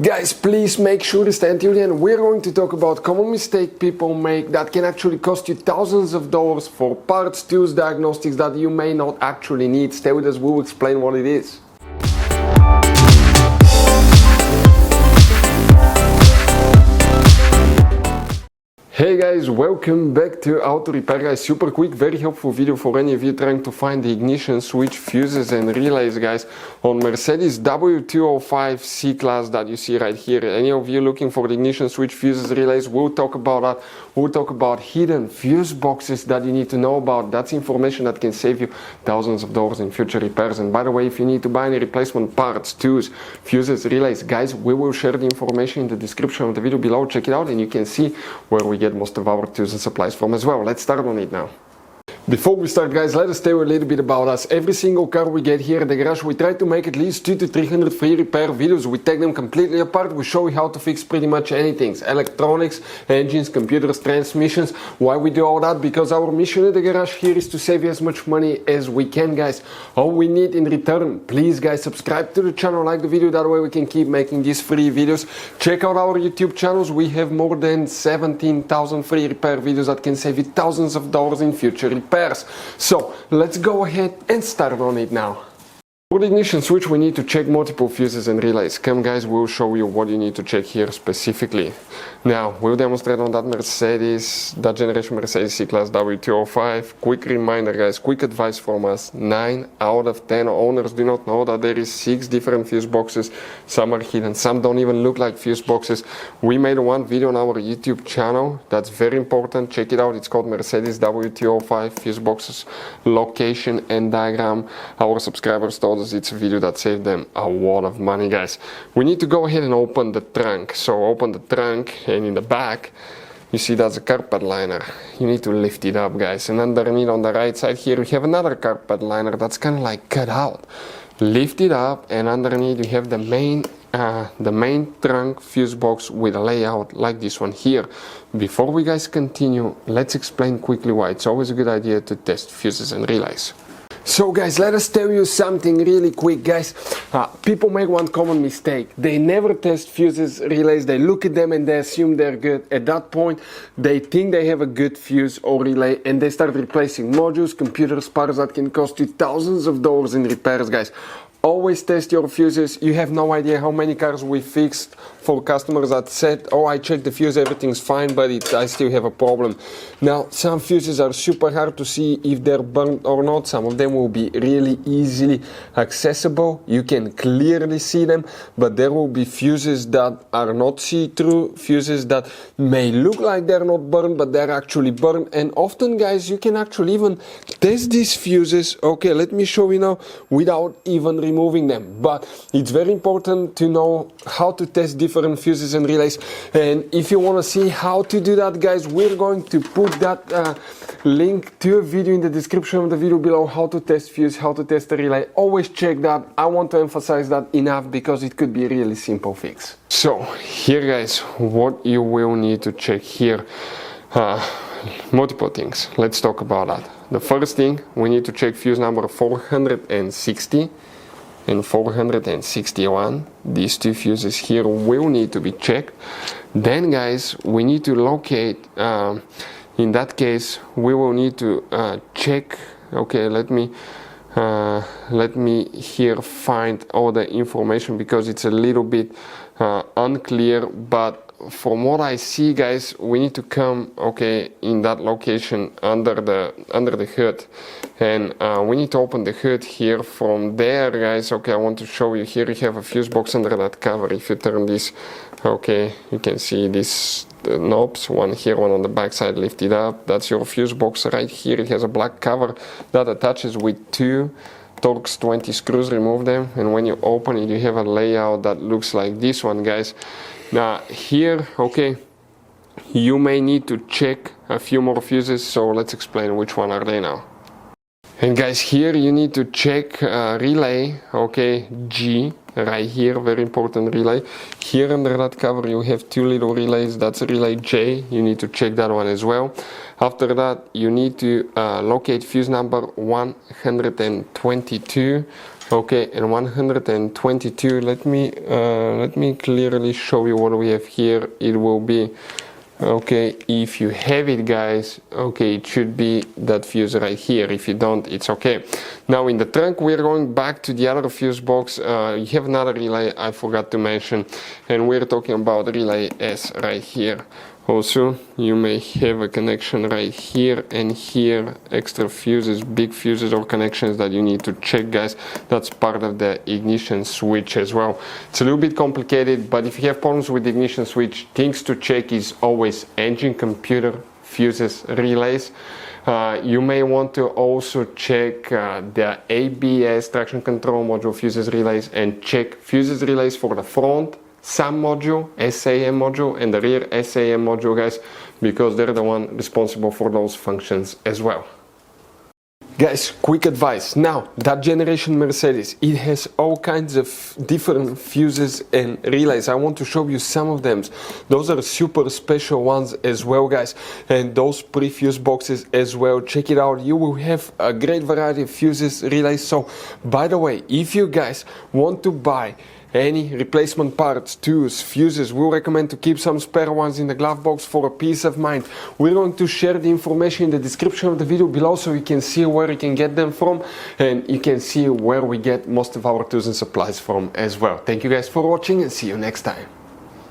Guys, please make sure to stay until the end. We're going to talk about common mistake people make that can actually cost you thousands of dollars for parts, tools, diagnostics that you may not actually need. Stay with us, we'll explain what it is. Hey guys, welcome back to Auto Repair guys. Super quick, very helpful video for any of you trying to find the ignition switch, fuses and relays guys on Mercedes W205 C-Class that you see right here. Any of you looking for the ignition switch, fuses, relays, we'll talk about that. We'll talk about hidden fuse boxes that you need to know about. That's information that can save you thousands of dollars in future repairs. And by the way, if you need to buy any replacement parts, tools, fuses, relays, guys, we will share the information in the description of the video below. Check it out and you can see where we get most of our tools and supplies from as well. Let's start on it now. Before we start guys, let us tell you a little bit about us. Every single car we get here at the garage, we try to make at least 200 to 300 free repair videos. We take them completely apart. We show you how to fix pretty much anything. Electronics, engines, computers, transmissions. Why we do all that? Because our mission at the garage here is to save you as much money as we can guys. All we need in return, please guys, subscribe to the channel, like the video, that way we can keep making these free videos. Check out our YouTube channels. We have more than 17,000 free repair videos that can save you thousands of dollars in future repairs. So let's go ahead and start on it now. For the ignition switch we need to check multiple fuses and relays. Come guys, we'll show you what you need to check here specifically. Now we'll demonstrate on that Mercedes, that generation Mercedes C-Class W205. Quick reminder guys, quick advice from us, 9 out of 10 owners do not know that there is 6 different fuse boxes. Some are hidden, some don't even look like fuse boxes. We made one video on our YouTube channel that's very important, check it out. It's called Mercedes W205 fuse boxes location and diagram. Our subscribers told us it's a video that saved them a lot of money guys. We need to go ahead and open the trunk. So open the trunk and in the back you see that's a carpet liner. You need to lift it up guys, and underneath on the right side here we have another carpet liner that's kind of like cut out. Lift it up and underneath you have the main trunk fuse box with a layout like this one here. Before we guys continue, let's explain quickly why it's always a good idea to test fuses and relays. So guys, let us tell you something really quick guys. People make one common mistake. They never test fuses, relays, they look at them and they assume they're good. At that point, they think they have a good fuse or relay and they start replacing modules, computers, parts that can cost you thousands of dollars in repairs guys. Always test your fuses. You have no idea how many cars we fixed for customers that said, oh, I checked the fuse, everything's fine, but I still have a problem. Now, some fuses are super hard to see if they're burnt or not. Some of them will be really easily accessible. You can clearly see them, but there will be fuses that are not see-through, fuses that may look like they're not burned, but they're actually burned. And often, guys, you can actually even test these fuses. Okay, let me show you now without even removing them. But it's very important to know how to test different fuses and relays, and if you want to see how to do that guys, we're going to put that link to a video in the description of the video below, how to test fuse, how to test a relay. Always check that. I want to emphasize that enough because it could be a really simple fix. So here guys, what you will need to check here, multiple things. Let's talk about that. The first thing, we need to check fuse number 460 and 461. These two fuses here will need to be checked. Then guys, we need to locate, in that case we will need to check, okay, let me here find all the information because it's a little bit unclear, but from what I see guys, we need to come, okay, in that location under the hood, and we need to open the hood here. From there guys, okay, I want to show you here you have a fuse box under that cover. If you turn this, okay, you can see these knobs, one here, one on the back side. Lift it up, that's your fuse box right here. It has a black cover that attaches with 2 Torx 20 screws. Remove them, and when you open it you have a layout that looks like this one guys. Now here, okay, you may need to check a few more fuses, so let's explain which one are they now. And guys, here you need to check relay, okay, G, right here, very important relay. Here under that cover you have two little relays, that's relay J, you need to check that one as well. After that you need to locate fuse number 122. Okay, and 122, let me clearly show you what we have here. It will be, okay, if you have it guys, okay, it should be that fuse right here. If you don't, it's okay. Now in the trunk we're going back to the other fuse box. You have another relay I forgot to mention, and we're talking about relay S right here. Also, you may have a connection right here and here, extra fuses, big fuses or connections that you need to check, guys. That's part of the ignition switch as well. It's a little bit complicated, but if you have problems with the ignition switch, things to check is always engine, computer, fuses, relays. You may want to also check the ABS, traction control module, fuses, relays, and check fuses, relays for the front SAM module, SAM module, and the rear SAM module, guys, because they're the one responsible for those functions as well. Guys, quick advice. Now, that generation Mercedes, it has all kinds of different fuses and relays. I want to show you some of them. Those are super special ones as well, guys. And those pre-fuse boxes as well. Check it out. You will have a great variety of fuses, relays. So, by the way, if you guys want to buy any replacement parts, tools, fuses, we recommend to keep some spare ones in the glove box for a peace of mind. We're going to share the information in the description of the video below so you can see where you can get them from, and you can see where we get most of our tools and supplies from as well. Thank you guys for watching, and see you next time.